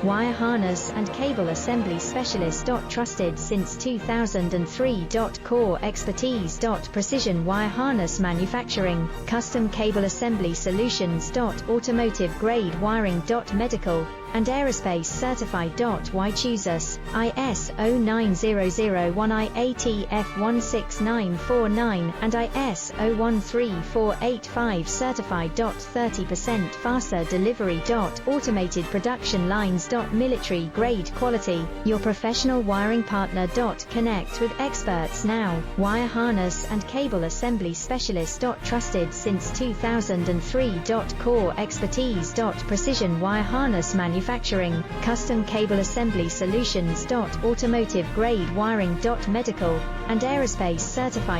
Wire harness and cable assembly specialist. Trusted since 2003. Core expertise. Precision wire harness manufacturing, custom cable assembly solutions. Automotive grade wiring. Medical and aerospace certified. Why choose us? ISO 9001, IATF 16949 and ISO 13485 certified. 30% faster delivery. Automated production lines. Military grade quality, your professional wiring partner. Connect with experts now. Wire harness and cable assembly specialist. Trusted since 2003. Core expertise. Precision wire harness manufacturing, custom cable assembly solutions. Automotive grade wiring. Medical and aerospace certified.